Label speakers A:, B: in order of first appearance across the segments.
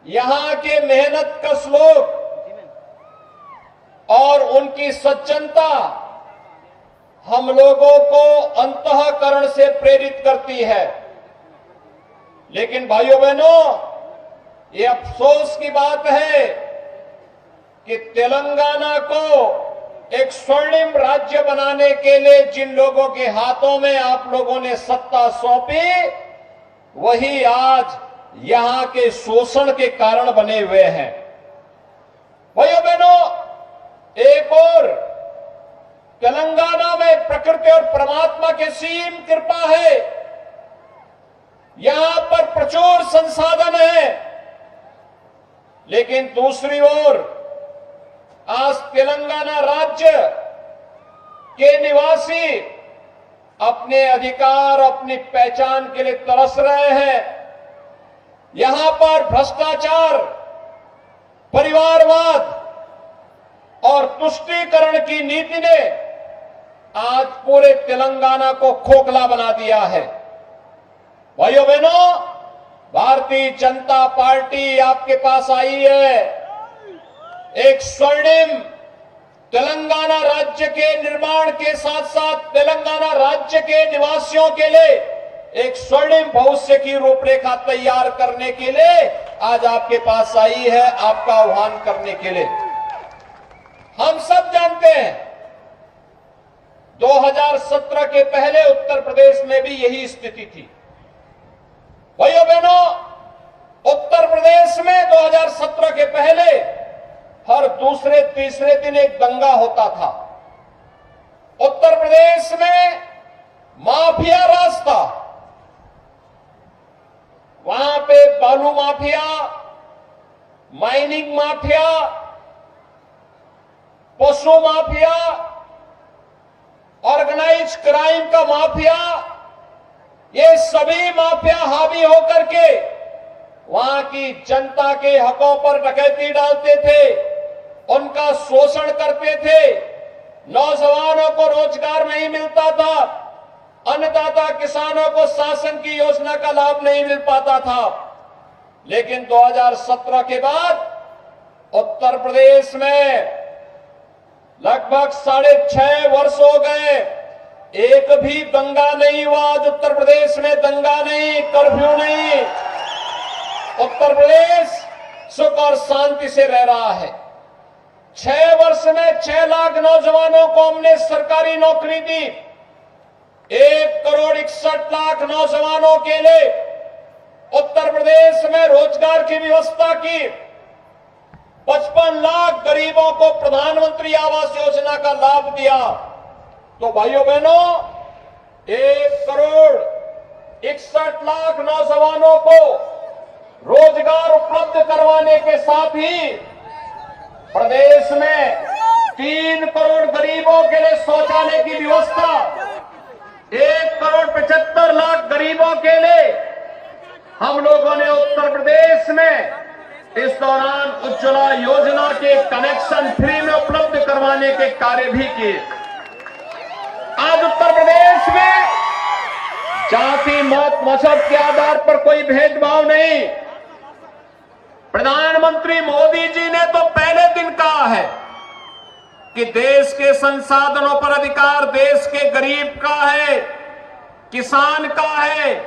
A: यहां के मेहनत कश लोग और उनकी सज्जनता हम लोगों को अंतःकरण से प्रेरित करती है। लेकिन भाइयों बहनों, ये अफसोस की बात है कि तेलंगाना को एक स्वर्णिम राज्य बनाने के लिए जिन लोगों के हाथों में आप लोगों ने सत्ता सौंपी, वही आज यहां के शोषण के कारण बने हुए हैं। भाइयों बहनों, एक और तेलंगाना में प्रकृति और परमात्मा की सीम कृपा है। यहां पर प्रचुर संसाधन है, लेकिन दूसरी ओर आज तेलंगाना राज्य के निवासी अपने अधिकार, अपनी पहचान के लिए तरस रहे हैं। यहां पर भ्रष्टाचार, परिवारवाद और तुष्टीकरण की नीति ने आज पूरे तेलंगाना को खोखला बना दिया है। भाइयों बहनों, भारतीय जनता पार्टी आपके पास आई है एक स्वर्णिम तेलंगाना राज्य के निर्माण के साथ साथ तेलंगाना राज्य के निवासियों के लिए एक स्वर्णिम भविष्य की रूपरेखा तैयार करने के लिए आज आपके पास आई है, आपका आह्वान करने के लिए। हम सब जानते हैं 2017 के पहले उत्तर प्रदेश में भी यही स्थिति थी। भाइयों बहनों, उत्तर प्रदेश में 2017 के पहले हर दूसरे तीसरे दिन एक दंगा होता था। उत्तर प्रदेश में माफिया राज था। वहां पे बालू माफिया, माइनिंग माफिया, पशु माफिया, ऑर्गेनाइज क्राइम का माफिया, ये सभी माफिया हावी होकर के वहां की जनता के हकों पर डकैती डालते थे, उनका शोषण करते थे। नौजवानों को रोजगार नहीं मिलता था, अन्नदाता किसानों को शासन की योजना का लाभ नहीं मिल पाता था। लेकिन 2017 के बाद उत्तर प्रदेश में लगभग 6.5 वर्ष हो गए, एक भी दंगा नहीं हुआ। आज उत्तर प्रदेश में दंगा नहीं, कर्फ्यू नहीं। उत्तर प्रदेश सुख और शांति से रह रहा है। 6 वर्ष में 6 लाख नौजवानों को हमने सरकारी नौकरी दी। 1,61,00,000 नौजवानों के लिए उत्तर प्रदेश में रोजगार की व्यवस्था की। 55 लाख गरीबों को प्रधानमंत्री आवास योजना का लाभ दिया। तो भाइयों बहनों, 1,61,00,000 नौजवानों को रोजगार उपलब्ध करवाने के साथ ही प्रदेश में 3 करोड़ गरीबों के लिए शौचालय की व्यवस्था, 1,75,00,000 गरीबों के लिए हम लोगों ने उत्तर प्रदेश में इस दौरान उज्ज्वला योजना के कनेक्शन फ्री में उपलब्ध करवाने के कार्य भी किए। आज उत्तर प्रदेश में जाति, मत, मजहब के आधार पर कोई भेदभाव नहीं। प्रधानमंत्री मोदी जी ने तो पहले दिन कहा है कि देश के संसाधनों पर अधिकार देश के गरीब का है, किसान का है,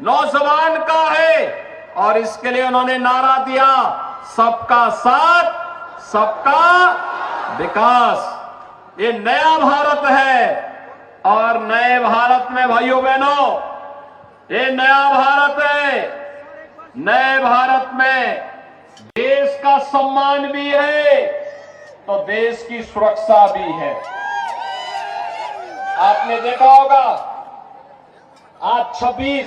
A: नौजवान का है। और इसके लिए उन्होंने नारा दिया, सबका साथ, सबका विकास। ये नया भारत है। और नए भारत में भाइयों बहनों, ये नया भारत है। नए भारत में देश का सम्मान भी है तो देश की सुरक्षा भी है। आपने देखा होगा आज 26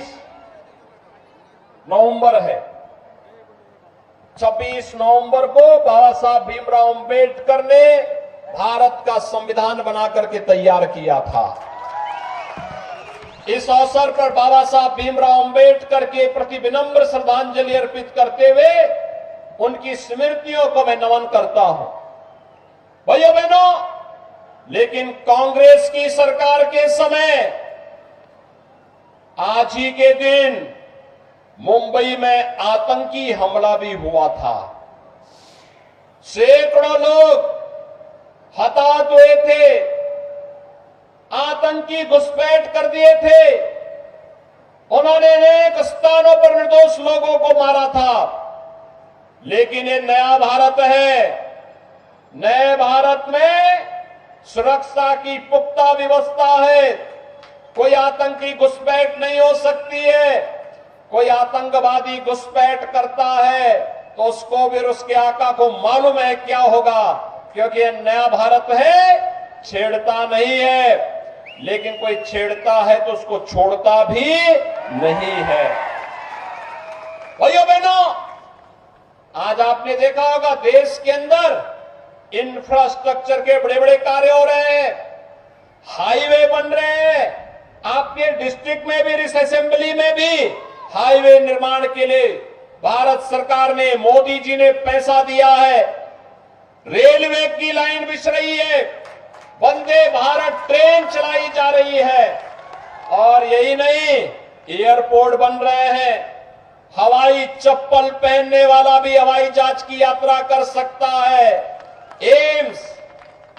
A: नवंबर है। 26 नवंबर को बाबा साहब भीमराव अंबेडकर ने भारत का संविधान बना करके तैयार किया था। इस अवसर पर बाबा साहब भीमराव अंबेडकर के प्रति विनम्र श्रद्धांजलि अर्पित करते हुए उनकी स्मृतियों को मैं नमन करता हूं। भाइयों बहनों, लेकिन कांग्रेस की सरकार के समय आज ही के दिन मुंबई में आतंकी हमला भी हुआ था। सैकड़ों लोग हताहत हुए थे, आतंकी घुसपैठ कर दिए थे। उन्होंने अनेक स्थानों पर निर्दोष लोगों को मारा था। लेकिन ये नया भारत है। नए भारत में सुरक्षा की पुख्ता व्यवस्था है। कोई आतंकी घुसपैठ नहीं हो सकती है। कोई आतंकवादी घुसपैठ करता है तो उसको भी उसके आका को मालूम है क्या होगा, क्योंकि ये नया भारत है, छेड़ता नहीं है। लेकिन कोई छेड़ता है तो उसको छोड़ता भी नहीं है। भाइयों बहनों, आज आपने देखा होगा देश के अंदर इंफ्रास्ट्रक्चर के बड़े बड़े कार्य हो रहे हैं, हाईवे बन रहे हैं। आपके डिस्ट्रिक्ट में भी, इस असेंबली में भी हाईवे निर्माण के लिए भारत सरकार ने, मोदी जी ने पैसा दिया है। रेलवे की लाइन बिछ रही है, वंदे भारत ट्रेन चलाई जा रही है। और यही नहीं, एयरपोर्ट बन रहे हैं। हवाई चप्पल पहनने वाला भी हवाई जहाज की यात्रा कर सकता है। AIIMS,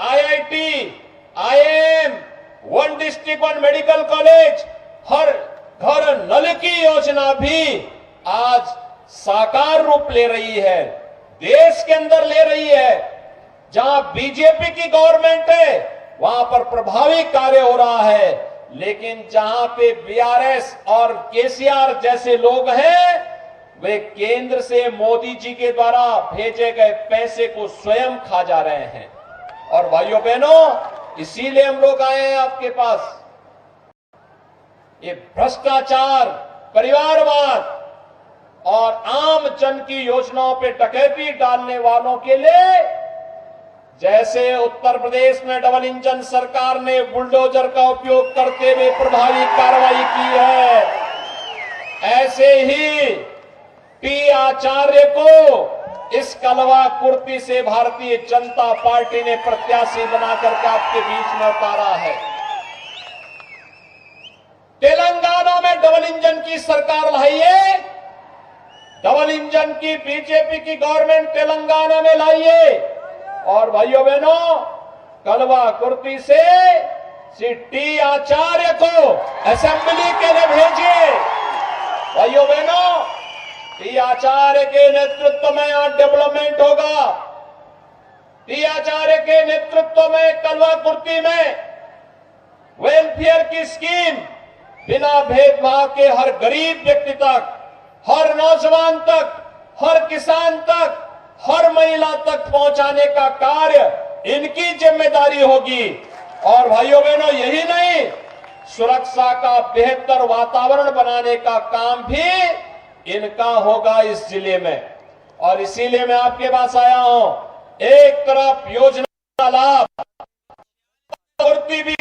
A: IIT, IIM, one district one medical college, हर घर नल की योजना भी आज साकार रूप ले रही है, देश के अंदर ले रही है। जहां बीजेपी की गवर्नमेंट है वहां पर प्रभावी कार्य हो रहा है। लेकिन जहां पे बीआरएस और केसीआर जैसे लोग हैं, वे केंद्र से मोदी जी के द्वारा भेजे गए पैसे को स्वयं खा जा रहे हैं। और भाइयों बहनों, इसीलिए हम लोग आए हैं आपके पास। ये भ्रष्टाचार, परिवारवाद और आम जन की योजनाओं पे डकैती डालने वालों के लिए, जैसे उत्तर प्रदेश में डबल इंजन सरकार ने बुलडोजर का उपयोग करते हुए प्रभावी कार्रवाई की है, ऐसे ही टी आचार्य को इस कलवा कुर्ती से भारतीय जनता पार्टी ने प्रत्याशी बनाकर के आपके बीच में उतारा है। तेलंगाना में डबल इंजन की सरकार लाई है। डबल इंजन की बीजेपी की गवर्नमेंट तेलंगाना में लाई है। और भाइयों बहनों, कलवा कुर्ती से श्री टी आचार्य को असेंबली के लिए भेजिए। भाइयों बहनों, टी आचार्य के नेतृत्व में आज डेवलपमेंट होगा। टी आचार्य के नेतृत्व में कलवा कुर्ती में वेलफेयर की स्कीम बिना भेदभाव के हर गरीब व्यक्ति तक, हर नौजवान तक, हर किसान तक, हर महिला तक पहुंचाने का कार्य इनकी जिम्मेदारी होगी। और भाइयों बहनों, यही नहीं, सुरक्षा का बेहतर वातावरण बनाने का काम भी इनका होगा इस जिले में। और इसीलिए मैं आपके पास आया हूं। एक तरफ योजना का लाभ भी